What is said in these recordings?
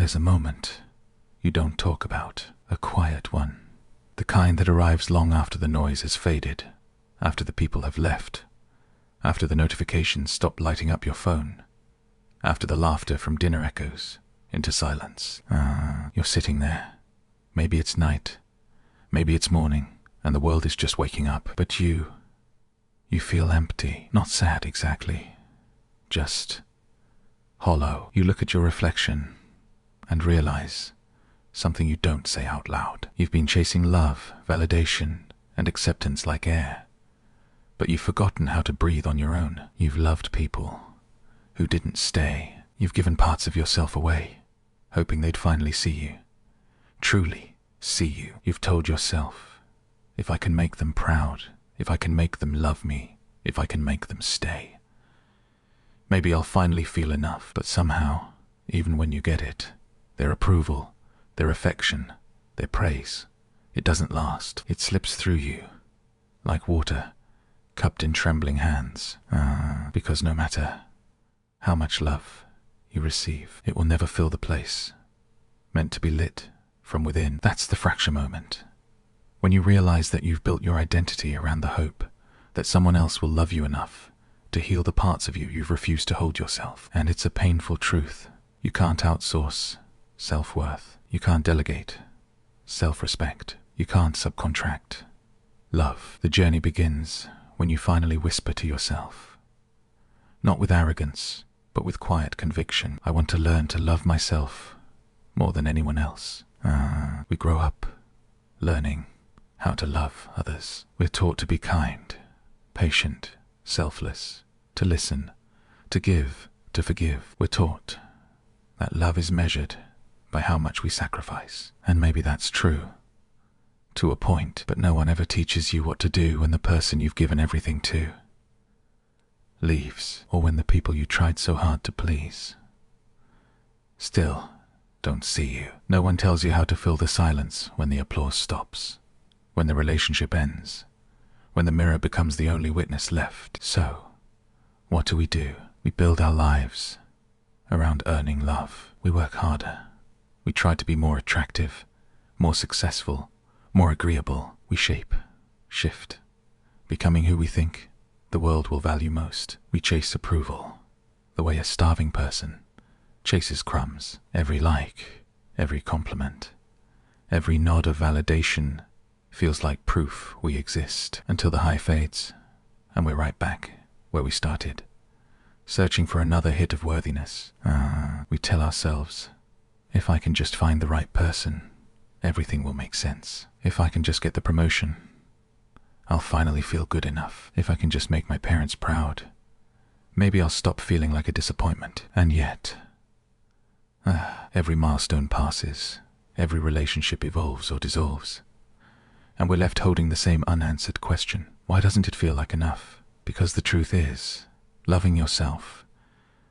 there's a moment you don't talk about, a quiet one, the kind that arrives long after the noise has faded, after the people have left, after the notifications stop lighting up your phone, after the laughter from dinner echoes into silence. You're sitting there. Maybe it's night, maybe it's morning, and the world is just waking up, but you feel empty, not sad exactly, just hollow. You look at your reflection and realize something you don't say out loud. You've been chasing love, validation, and acceptance like air, but you've forgotten how to breathe on your own. You've loved people who didn't stay. You've given parts of yourself away, hoping they'd finally see you, truly see you. You've told yourself, if I can make them proud, if I can make them love me, if I can make them stay, maybe I'll finally feel enough. But somehow, even when you get it, their approval, their affection, their praise, it doesn't last. It slips through you like water cupped in trembling hands, because no matter how much love you receive, it will never fill the place meant to be lit from within. That's the fracture moment, when you realize that you've built your identity around the hope that someone else will love you enough to heal the parts of you you've refused to hold yourself. And it's a painful truth. You can't outsource self-worth. You can't delegate self-respect. You can't subcontract love. The journey begins when you finally whisper to yourself, not with arrogance, but with quiet conviction, I want to learn to love myself more than anyone else. We grow up learning how to love others. We're taught to be kind, patient, selfless, to listen, to give, to forgive. We're taught that love is measured by how much we sacrifice. And maybe that's true, to a point, but no one ever teaches you what to do when the person you've given everything to leaves, or when the people you tried so hard to please still don't see you. No one tells you how to fill the silence when the applause stops, when the relationship ends, when the mirror becomes the only witness left. So, what do? We build our lives around earning love. We work harder. We try to be more attractive, more successful, more agreeable. We shape, shift, becoming who we think the world will value most. We chase approval, the way a starving person chases crumbs. Every like, every compliment, every nod of validation feels like proof we exist, until the high fades and we're right back where we started, searching for another hit of worthiness. We tell ourselves, if I can just find the right person, everything will make sense. If I can just get the promotion, I'll finally feel good enough. If I can just make my parents proud, maybe I'll stop feeling like a disappointment. And yet, every milestone passes, every relationship evolves or dissolves, and we're left holding the same unanswered question. Why doesn't it feel like enough? Because the truth is, loving yourself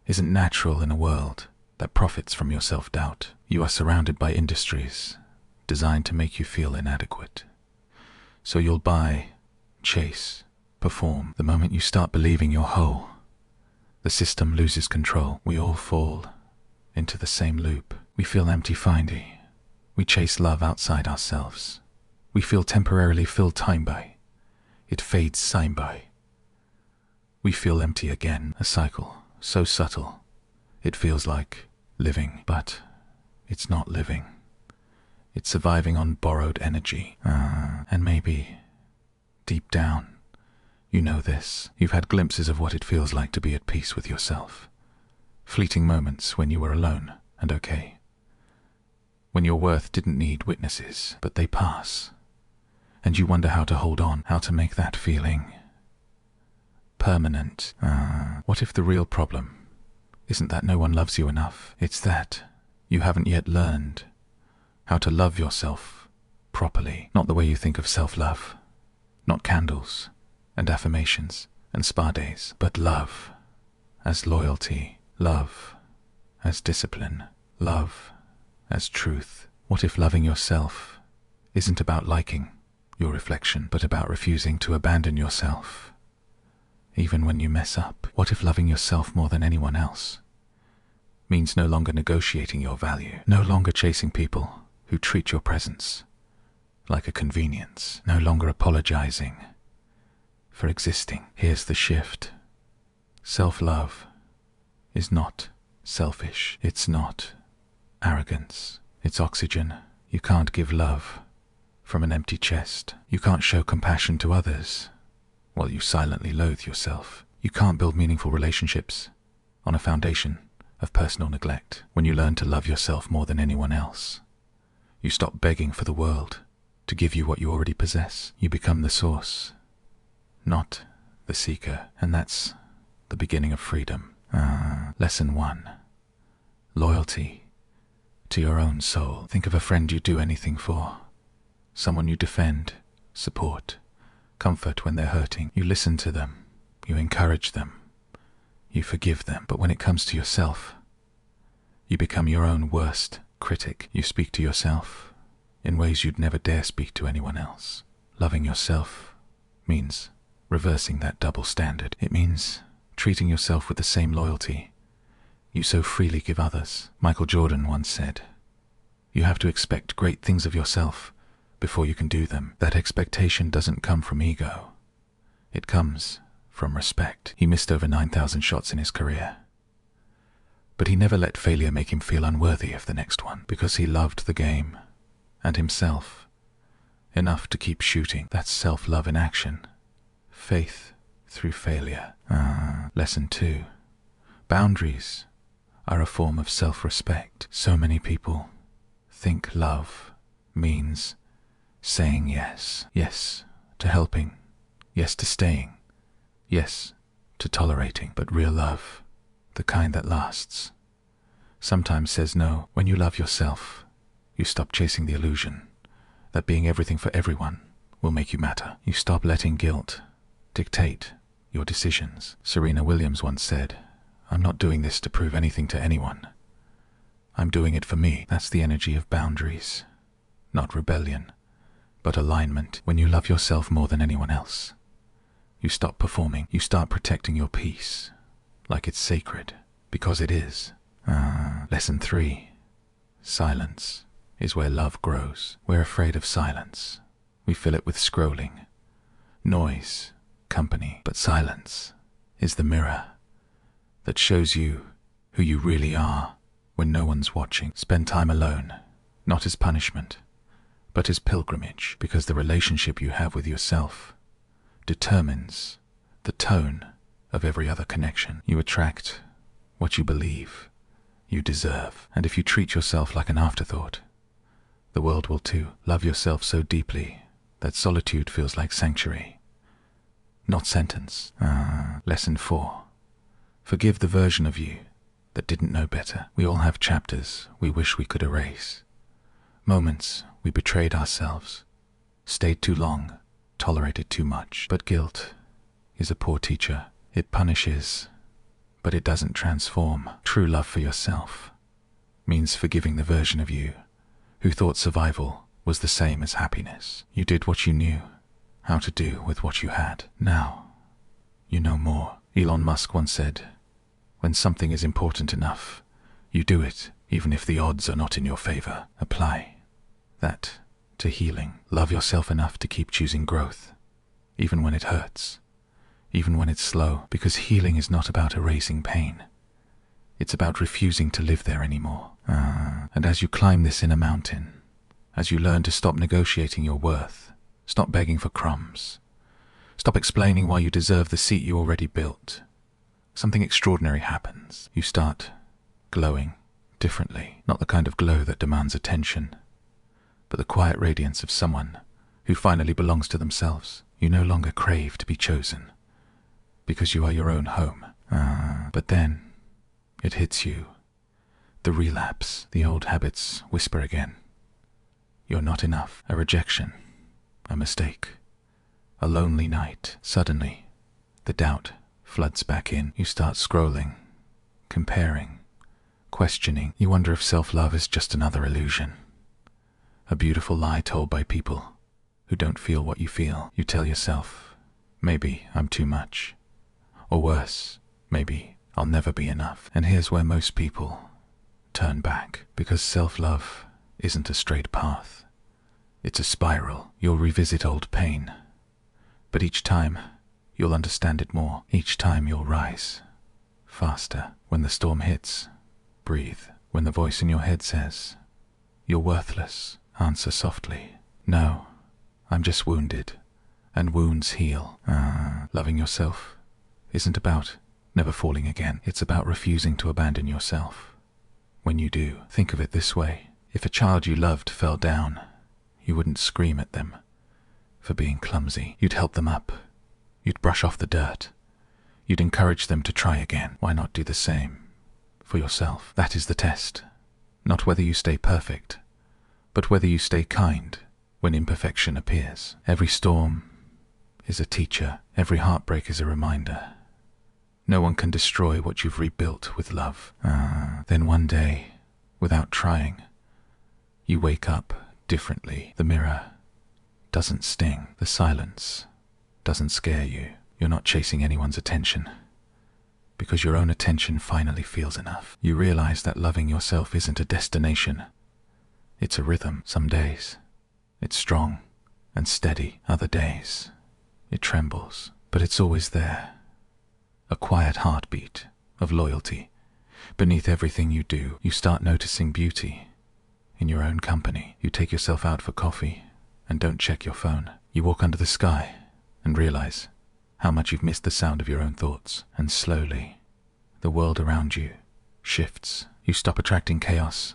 isn't natural in a world that profits from your self-doubt. You are surrounded by industries designed to make you feel inadequate. So you'll buy, chase, perform. The moment you start believing you're whole, the system loses control. We all fall into the same loop. We feel empty-findy. We chase love outside ourselves. We feel temporarily filled time by. It fades sign by. We feel empty again. A cycle so subtle it feels like living, but it's not living. It's surviving on borrowed energy. And maybe, deep down, you know this. You've had glimpses of what it feels like to be at peace with yourself. Fleeting moments when you were alone and okay. When your worth didn't need witnesses, but they pass. And you wonder how to hold on, how to make that feeling permanent. What if the real problem isn't that no one loves you enough? It's that you haven't yet learned how to love yourself properly. Not the way you think of self-love, not candles and affirmations and spa days, but love as loyalty, love as discipline, love as truth. What if loving yourself isn't about liking your reflection, but about refusing to abandon yourself even when you mess up? What if loving yourself more than anyone else means no longer negotiating your value, no longer chasing people who treat your presence like a convenience, no longer apologizing for existing. Here's the shift. Self-love is not selfish. It's not arrogance. It's oxygen. You can't give love from an empty chest. You can't show compassion to others while you silently loathe yourself. You can't build meaningful relationships on a foundation of personal neglect. When you learn to love yourself more than anyone else, you stop begging for the world to give you what you already possess. You become the source, not the seeker, and that's the beginning of freedom. Lesson 1. Loyalty to your own soul. Think of a friend you do anything for, someone you defend, support, comfort when they're hurting. You listen to them, you encourage them, you forgive them. But when it comes to yourself, you become your own worst critic. You speak to yourself in ways you'd never dare speak to anyone else. Loving yourself means reversing that double standard. It means treating yourself with the same loyalty you so freely give others. Michael Jordan once said, "You have to expect great things of yourself before you can do them." That expectation doesn't come from ego. It comes from respect. He missed over 9,000 shots in his career, but he never let failure make him feel unworthy of the next one, because he loved the game and himself enough to keep shooting. That's self-love in action. Faith through failure. Lesson 2. Boundaries are a form of self-respect. So many people think love means saying yes. Yes to helping. Yes to staying. Yes to tolerating. But real love, the kind that lasts, sometimes says no. When you love yourself, you stop chasing the illusion that being everything for everyone will make you matter. You stop letting guilt dictate your decisions. Serena Williams once said, "I'm not doing this to prove anything to anyone. I'm doing it for me." That's the energy of boundaries. Not rebellion, but alignment. When you love yourself more than anyone else, you stop performing. You start protecting your peace like it's sacred, because it is. Lesson 3. Silence is where love grows. We're afraid of silence. We fill it with scrolling, noise, company. But silence is the mirror that shows you who you really are when no one's watching. Spend time alone, not as punishment, but as pilgrimage, because the relationship you have with yourself determines the tone of every other connection. You attract what you believe you deserve, and if you treat yourself like an afterthought, the world will too. Love yourself so deeply that solitude feels like sanctuary, not sentence. Lesson 4. Forgive the version of you that didn't know better. We all have chapters we wish we could erase. Moments we betrayed ourselves, stayed too long, tolerated too much. But guilt is a poor teacher. It punishes, but it doesn't transform. True love for yourself means forgiving the version of you who thought survival was the same as happiness. You did what you knew how to do with what you had. Now you know more. Elon Musk once said, "When something is important enough, you do it even if the odds are not in your favor." Apply that to healing. Love yourself enough to keep choosing growth, even when it hurts, even when it's slow, because healing is not about erasing pain. It's about refusing to live there anymore. And as you climb this inner mountain, as you learn to stop negotiating your worth, stop begging for crumbs, stop explaining why you deserve the seat you already built, something extraordinary happens. You start glowing differently. Not the kind of glow that demands attention, but the quiet radiance of someone who finally belongs to themselves. You no longer crave to be chosen, because you are your own home. But then it hits you. The relapse. The old habits whisper again. You're not enough. A rejection. A mistake. A lonely night. Suddenly, the doubt floods back in. You start scrolling, comparing, questioning. You wonder if self-love is just another illusion. A beautiful lie told by people who don't feel what you feel. You tell yourself, maybe I'm too much. Or worse, maybe I'll never be enough. And here's where most people turn back, because self-love isn't a straight path. It's a spiral. You'll revisit old pain, but each time you'll understand it more. Each time you'll rise faster. When the storm hits, breathe. When the voice in your head says, "You're worthless," answer softly, "No, I'm just wounded, and wounds heal." Loving yourself isn't about never falling again. It's about refusing to abandon yourself. When you do, think of it this way. If a child you loved fell down, you wouldn't scream at them for being clumsy. You'd help them up. You'd brush off the dirt. You'd encourage them to try again. Why not do the same for yourself? That is the test. Not whether you stay perfect, but whether you stay kind when imperfection appears. Every storm is a teacher. Every heartbreak is a reminder. No one can destroy what you've rebuilt with love. Then one day, without trying, you wake up differently. The mirror doesn't sting. The silence doesn't scare you. You're not chasing anyone's attention, because your own attention finally feels enough. You realize that loving yourself isn't a destination. It's a rhythm. Some days it's strong and steady. Other days it trembles, but it's always there. A quiet heartbeat of loyalty. Beneath everything you do, you start noticing beauty in your own company. You take yourself out for coffee and don't check your phone. You walk under the sky and realize how much you've missed the sound of your own thoughts. And slowly, the world around you shifts. You stop attracting chaos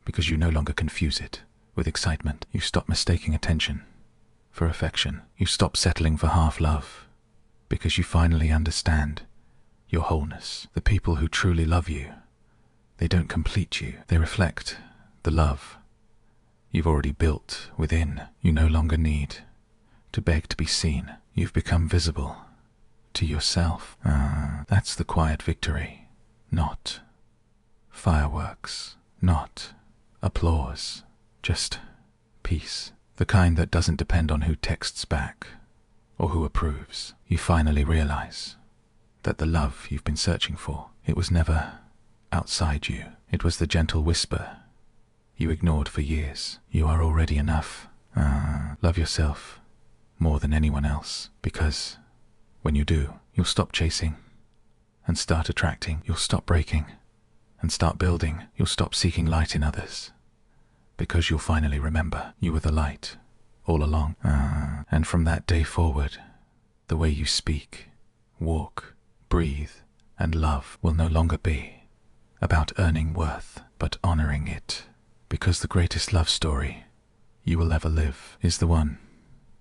because you no longer confuse it with excitement. You stop mistaking attention for affection. You stop settling for half love because you finally understand your wholeness. The people who truly love you, they don't complete you. They reflect the love you've already built within. You no longer need to beg to be seen. You've become visible to yourself. That's the quiet victory. Not fireworks, not applause, just peace. The kind that doesn't depend on who texts back or who approves. You finally realize that the love you've been searching for, it was never outside you. It was the gentle whisper you ignored for years. You are already enough. Love yourself more than anyone else, because when you do, you'll stop chasing and start attracting. You'll stop breaking and start building. You'll stop seeking light in others, because you'll finally remember you were the light all along. And from that day forward, the way you speak, walk, breathe, and love will no longer be about earning worth, but honoring it. Because the greatest love story you will ever live is the one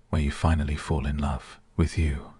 where you finally fall in love with you.